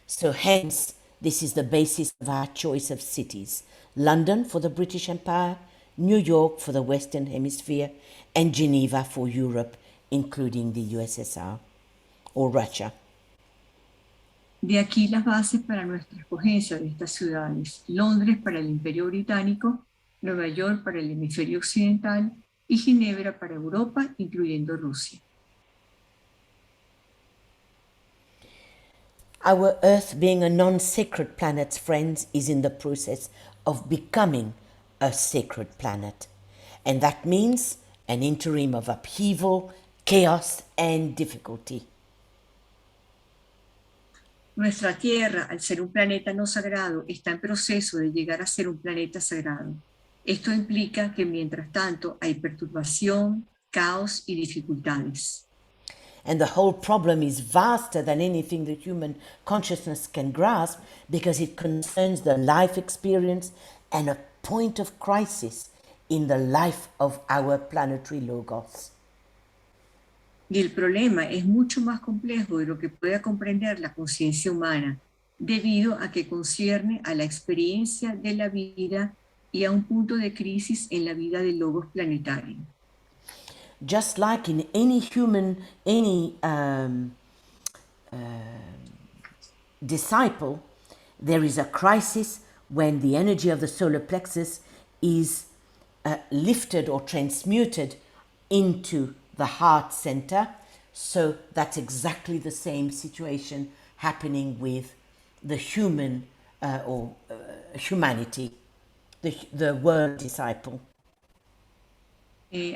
So hence, this is the basis of our choice of cities. London for the British Empire, New York for the Western Hemisphere, and Geneva for Europe, including the USSR or Russia. De aquí las bases para nuestra escogencia de estas ciudades: Londres para el Imperio Británico, Nueva York para el Hemisferio Occidental y Ginebra para Europa, incluyendo Rusia. Our Earth, being a non-sacred planet, friends, is in the process of becoming a sacred planet. And that means an interim of upheaval, chaos, and difficulty. Nuestra Tierra, al ser un planeta no sagrado, está en proceso de llegar a ser un planeta sagrado. Esto implica que mientras tanto hay perturbación, caos y dificultades. And the whole problem is vaster than anything the human consciousness can grasp, because it concerns the life experience and a point of crisis in the life of our planetary logos. Y el problema es mucho más complejo de lo que pueda comprender la conciencia humana, debido a que concierne a la experiencia de la vida y a un punto de crisis en la vida del logos planetario. Just like in any human, any disciple, there is a crisis when the energy of the solar plexus is lifted or transmuted into the heart center. So that's exactly the same situation happening with the human humanity, the world disciple.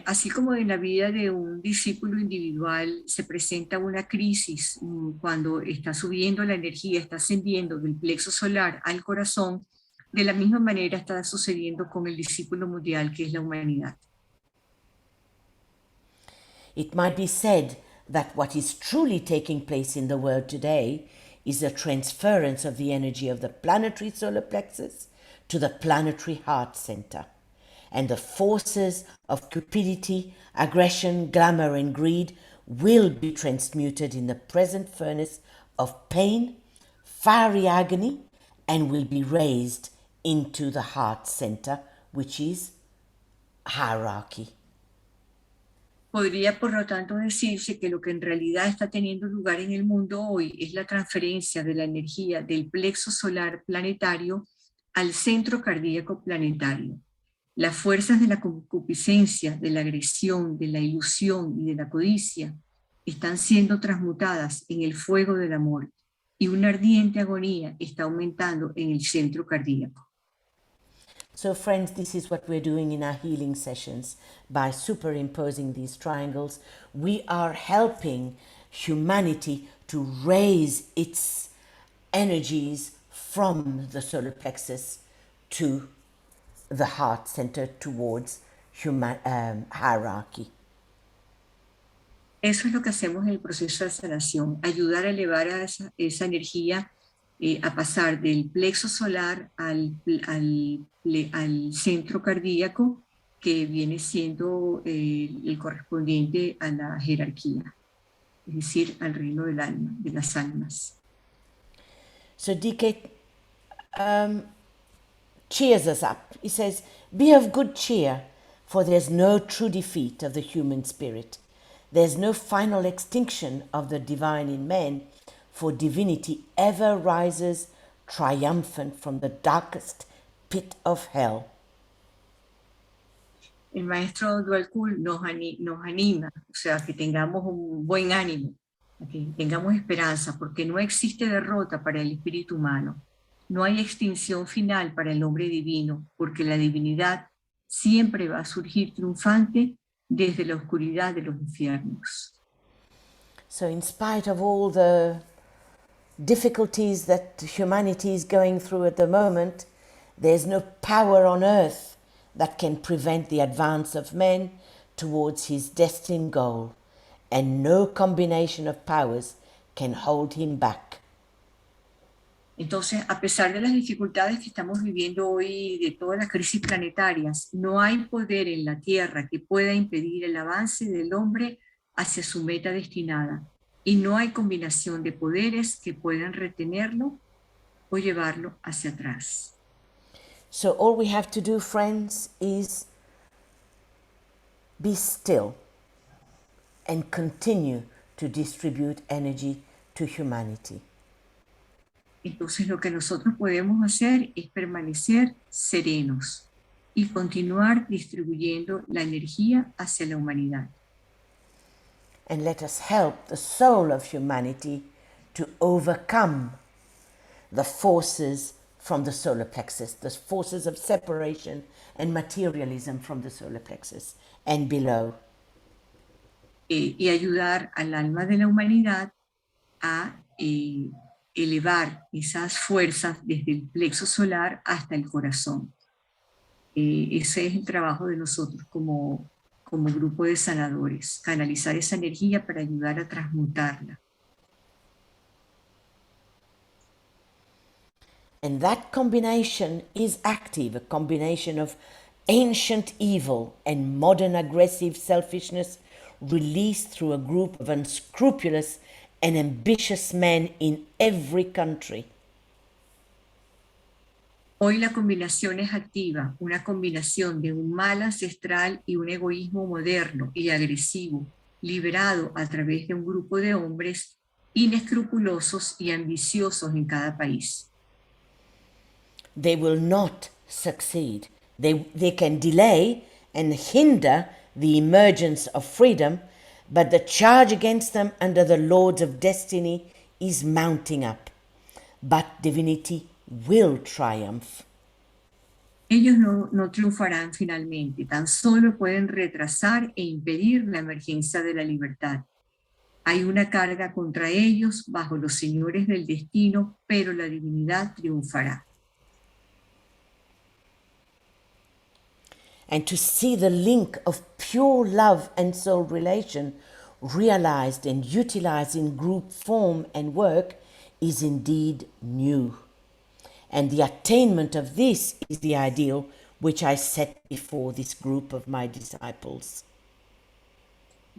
Así como en la vida de un discípulo individual se presenta una crisis cuando está subiendo la energía, está ascendiendo del plexo solar al corazón, de la misma manera está sucediendo con el discípulo mundial, que es la humanidad. It might be said that what is truly taking place in the world today is the transference of the energy of the planetary solar plexus to the planetary heart center. And the forces of cupidity, aggression, glamour, and greed will be transmuted in the present furnace of pain, fiery agony, and will be raised into the heart center, which is hierarchy. Podría, por lo tanto, decirse que lo que en realidad está teniendo lugar en el mundo hoy es la transferencia de la energía del plexo solar planetario al centro cardíaco planetario. Las fuerzas de la concupiscencia, de la agresión, de la ilusión y de la codicia están siendo transmutadas en el fuego del amor, y una ardiente agonía está aumentando en el centro cardíaco. So friends, this is what we're doing in our healing sessions. By superimposing these triangles, we are helping humanity to raise its energies from the solar plexus to the heart center towards hierarchy. Eso es lo que hacemos en el proceso de sanación, ayudar a elevar a esa energía a pasar del plexo solar al centro cardíaco, que viene siendo el correspondiente a la jerarquía, es decir, al reino del alma, de las almas. So DK cheers us up. He says, "Be of good cheer, for there's no true defeat of the human spirit. There's no final extinction of the divine in man, for divinity ever rises triumphant from the darkest pit of hell." El maestro Cual nos anima, o sea, que tengamos un buen ánimo, que tengamos esperanza, porque no existe derrota para el espíritu humano. No hay extinción final para el hombre divino, porque la divinidad siempre va a surgir triunfante desde la oscuridad de los infiernos. So in spite of all the difficulties that humanity is going through at the moment, there's no power on earth that can prevent the advance of man towards his destined goal, and no combination of powers can hold him back. Entonces, a pesar de las dificultades que estamos viviendo hoy, de todas las crisis planetarias, no hay poder en la Tierra que pueda impedir el avance del hombre hacia su meta destinada. Y no hay combinación de poderes que puedan retenerlo llevarlo hacia atrás. So all we have to do, friends, is be still and continue to distribute energy to humanity. Entonces lo que nosotros podemos hacer es permanecer serenos y continuar distribuyendo la energía hacia la humanidad. And let us help the soul of humanity to overcome the forces from the solar plexus, the forces of separation and materialism from the solar plexus and below. Y ayudar al alma de la humanidad a elevar esas fuerzas desde el plexo solar hasta el corazón. Ese es el trabajo de nosotros como grupo de sanadores, canalizar esa energía para ayudar a transmutarla. And that combination is active, a combination of ancient evil and modern aggressive selfishness released through a group of unscrupulous and ambitious men in every country. Hoy la combinación es activa, una combinación de un mal ancestral y un egoísmo moderno y agresivo, liberado a través de un grupo de hombres inescrupulosos y ambiciosos en cada país. They will not succeed. They can delay and hinder the emergence of freedom, but the charge against them under the Lords of Destiny is mounting up. But divinity will triumph. Ellos no triunfarán finalmente, tan solo pueden retrasar e impedir la emergencia de la libertad. Hay una carga contra ellos bajo los señores del destino, pero la divinidad triunfará. And to see the link of pure love and soul relation realized and utilized in group form and work is indeed new. And the attainment of this is the ideal which I set before this group of my disciples.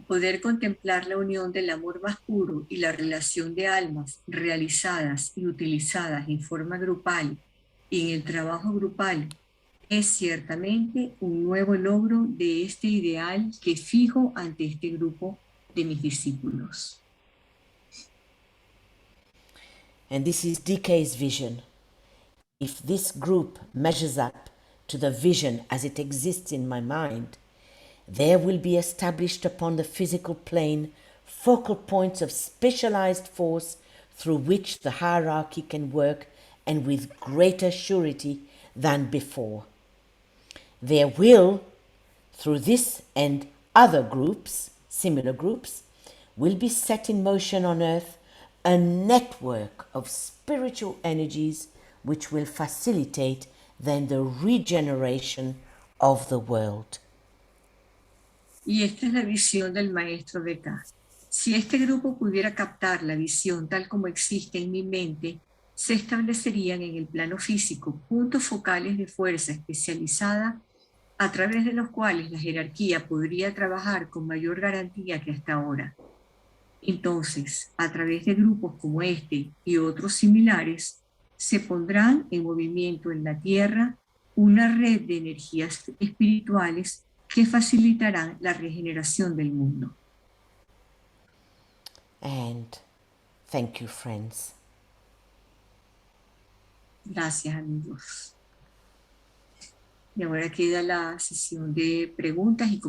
Poder contemplar la unión del amor más puro y la relación de almas realizadas y utilizadas en forma grupal y en el trabajo grupal es ciertamente un nuevo logro de este ideal que fijo ante este grupo de mis discípulos. And this is DK's vision. If this group measures up to the vision as it exists in my mind, there will be established upon the physical plane focal points of specialized force through which the hierarchy can work and with greater surety than before. There will, through this and other groups, similar groups, will be set in motion on earth a network of spiritual energies which will facilitate then the regeneration of the world. Y esta es la visión del Maestro DK. Si este grupo pudiera captar la visión tal como existe en mi mente, se establecerían en el plano físico puntos focales de fuerza especializada a través de los cuales la jerarquía podría trabajar con mayor garantía que hasta ahora. Entonces, a través de grupos como este y otros similares, se pondrán en movimiento en la Tierra una red de energías espirituales que facilitarán la regeneración del mundo. And thank you, friends. Gracias, amigos. Y ahora queda la sesión de preguntas y comentarios.